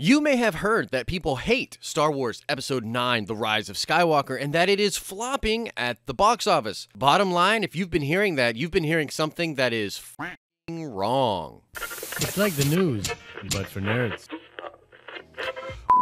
You may have heard that people hate Star Wars Episode 9, The Rise of Skywalker, and that it is flopping at the box office. Bottom line, if you've been hearing that, you've been hearing something that is f***ing wrong. It's like the news, but for nerds.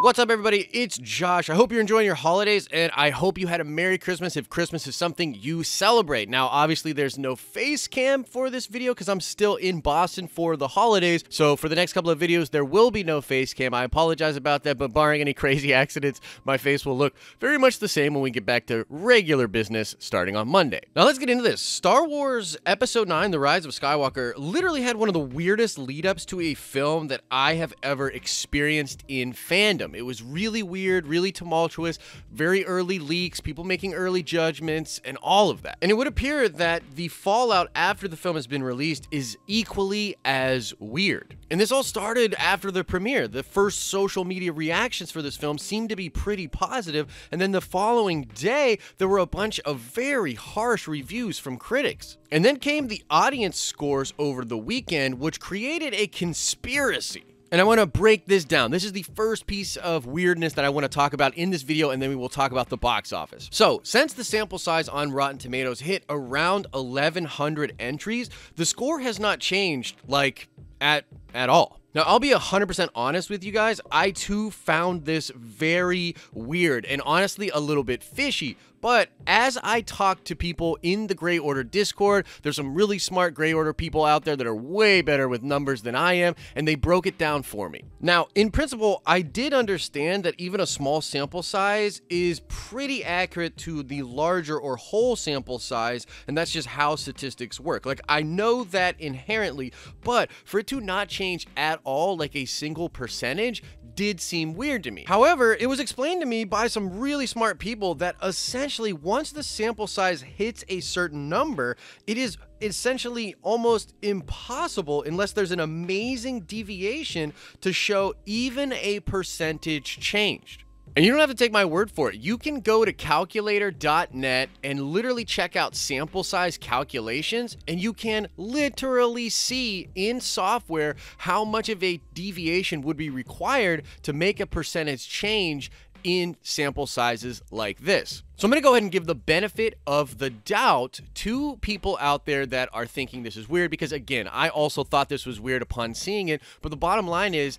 What's up, everybody? It's Josh. I hope you're enjoying your holidays, and I hope you had a Merry Christmas if Christmas is something you celebrate. Now, obviously, there's no face cam for this video because I'm still in Boston for the holidays, so for the next couple of videos, there will be no face cam. I apologize about that, but barring any crazy accidents, my face will look very much the same when we get back to regular business starting on Monday. Now, let's get into this. Star Wars Episode 9, The Rise of Skywalker, literally had one of the weirdest lead-ups to a film that I have ever experienced in fandom. It was really weird, really tumultuous, very early leaks, people making early judgments, and all of that. And it would appear that the fallout after the film has been released is equally as weird. And this all started after the premiere. The first social media reactions for this film seemed to be pretty positive, and then the following day, there were a bunch of very harsh reviews from critics. And then came the audience scores over the weekend, which created a conspiracy. And I want to break this down. This is the first piece of weirdness that I want to talk about in this video, and then we will talk about the box office. So, since the sample size on Rotten Tomatoes hit around 1,100 entries, the score has not changed, like, at all. Now, I'll be 100% honest with you guys. I, too, found this very weird and honestly a little bit fishy. But as I talked to people in the Grey Order Discord, there's some really smart Grey Order people out there that are way better with numbers than I am, and they broke it down for me. Now, in principle, I did understand that even a small sample size is pretty accurate to the larger or whole sample size, and that's just how statistics work. Like, I know that inherently, but for it to not change at all, like a single percentage, did seem weird to me. However, it was explained to me by some really smart people that essentially once the sample size hits a certain number, it is essentially almost impossible, unless there's an amazing deviation, to show even a percentage changed. And you don't have to take my word for it. You can go to calculator.net and literally check out sample size calculations, and you can literally see in software how much of a deviation would be required to make a percentage change in sample sizes like this. So I'm going to go ahead and give the benefit of the doubt to people out there that are thinking this is weird, because again, I also thought this was weird upon seeing it, but the bottom line is,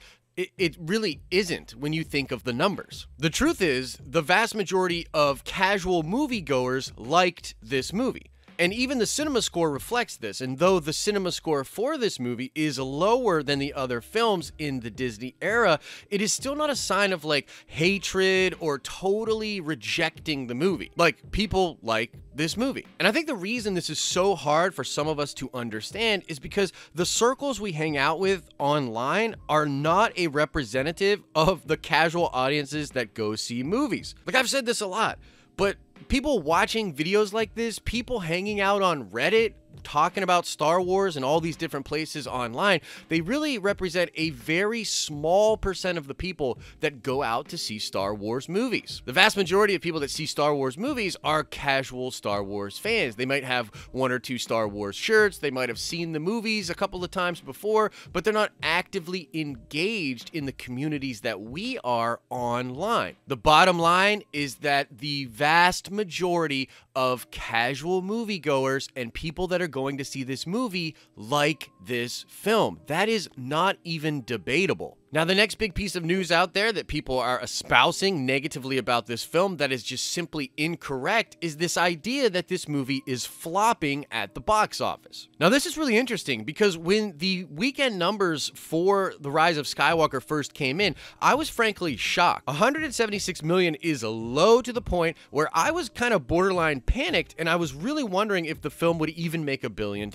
it really isn't when you think of the numbers. The truth is, the vast majority of casual moviegoers liked this movie. And even the cinema score reflects this. And though the cinema score for this movie is lower than the other films in the Disney era, it is still not a sign of like hatred or totally rejecting the movie. Like, people like this movie. And I think the reason this is so hard for some of us to understand is because the circles we hang out with online are not a representative of the casual audiences that go see movies. Like, I've said this a lot, but people watching videos like this, people hanging out on Reddit, talking about Star Wars and all these different places online, they really represent a very small percent of the people that go out to see Star Wars movies. The vast majority of people that see Star Wars movies are casual Star Wars fans. They might have one or two Star Wars shirts, they might have seen the movies a couple of times before, but they're not actively engaged in the communities that we are online. The bottom line is that the vast majority of casual moviegoers and people that are going to see this movie like this film. That is not even debatable. Now, the next big piece of news out there that people are espousing negatively about this film that is just simply incorrect is this idea that this movie is flopping at the box office. Now, this is really interesting because when the weekend numbers for The Rise of Skywalker first came in, I was frankly shocked. 176 million is low to the point where I was kind of borderline panicked, and I was really wondering if the film would even make $1 billion.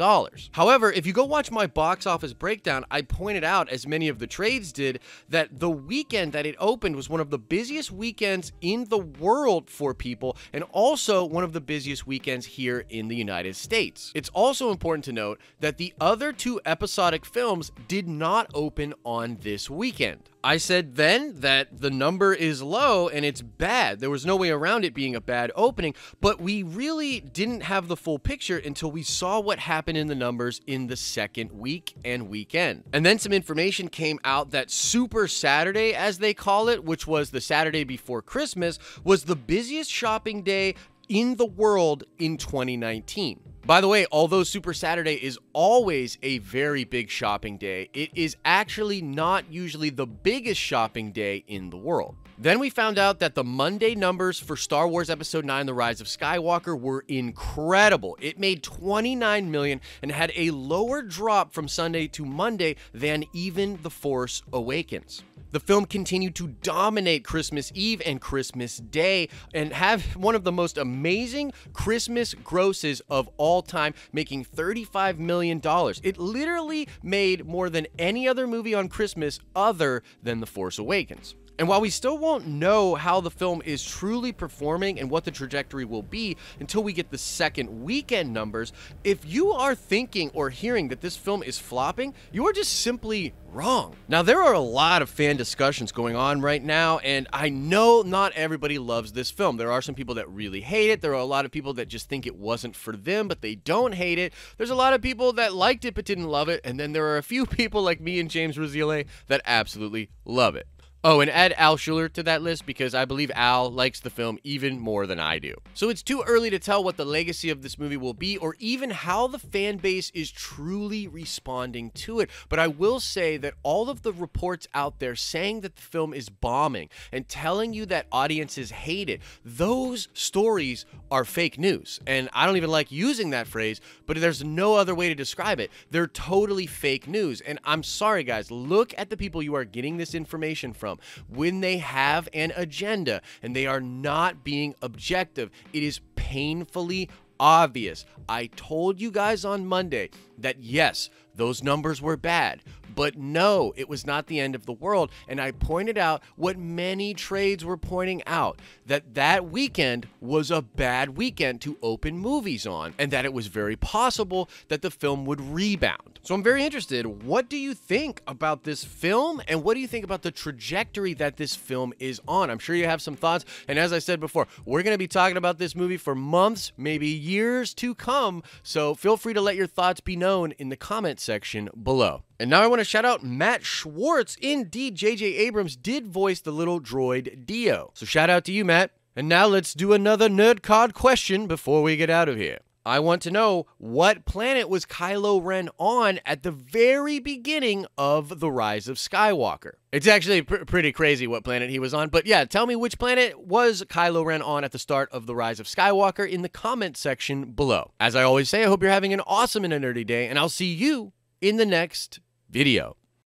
However, if you go watch my box office breakdown, I pointed out, as many of the trades did, that the weekend that it opened was one of the busiest weekends in the world for people, and also one of the busiest weekends here in the United States. It's also important to note that the other two episodic films did not open on this weekend. I said then that the number is low and it's bad. There was no way around it being a bad opening, but we really didn't have the full picture until we saw what happened in the numbers in the second week and weekend. And then some information came out that Super Saturday, as they call it, which was the Saturday before Christmas, was the busiest shopping day in the world in 2019. By the way, although Super Saturday is always a very big shopping day, it is actually not usually the biggest shopping day in the world. Then we found out that the Monday numbers for Star Wars Episode 9, The Rise of Skywalker were incredible. It made $29 million and had a lower drop from Sunday to Monday than even The Force Awakens. The film continued to dominate Christmas Eve and Christmas Day and have one of the most amazing Christmas grosses of all time, making $35 million. It literally made more than any other movie on Christmas other than The Force Awakens. And while we still won't know how the film is truly performing and what the trajectory will be until we get the second weekend numbers, if you are thinking or hearing that this film is flopping, you are just simply wrong. Now, there are a lot of fan discussions going on right now, and I know not everybody loves this film. There are some people that really hate it. There are a lot of people that just think it wasn't for them, but they don't hate it. There's a lot of people that liked it but didn't love it, and then there are a few people like me and James Rosile that absolutely love it. Oh, and add Al Schuler to that list because I believe Al likes the film even more than I do. So it's too early to tell what the legacy of this movie will be or even how the fan base is truly responding to it. But I will say that all of the reports out there saying that the film is bombing and telling you that audiences hate it, those stories are fake news. And I don't even like using that phrase, but there's no other way to describe it. They're totally fake news. And I'm sorry, guys, look at the people you are getting this information from. When they have an agenda and they are not being objective, it is painfully obvious. I told you guys on Monday that yes, those numbers were bad, but no, it was not the end of the world. And I pointed out what many trades were pointing out, that that weekend was a bad weekend to open movies on, and that it was very possible that the film would rebound. So I'm very interested. What do you think about this film, and what do you think about the trajectory that this film is on? I'm sure you have some thoughts, and as I said before, we're going to be talking about this movie for months, maybe years to come, so feel free to let your thoughts be known in the comment section below. And now I want to shout out Matt Schwartz. Indeed, J.J. Abrams did voice the little droid Dio. So shout out to you, Matt. And now let's do another nerd card question before we get out of here. I want to know, what planet was Kylo Ren on at the very beginning of The Rise of Skywalker? It's actually pretty crazy what planet he was on, but yeah, tell me which planet was Kylo Ren on at the start of The Rise of Skywalker in the comment section below. As I always say, I hope you're having an awesome and a nerdy day, and I'll see you in the next video.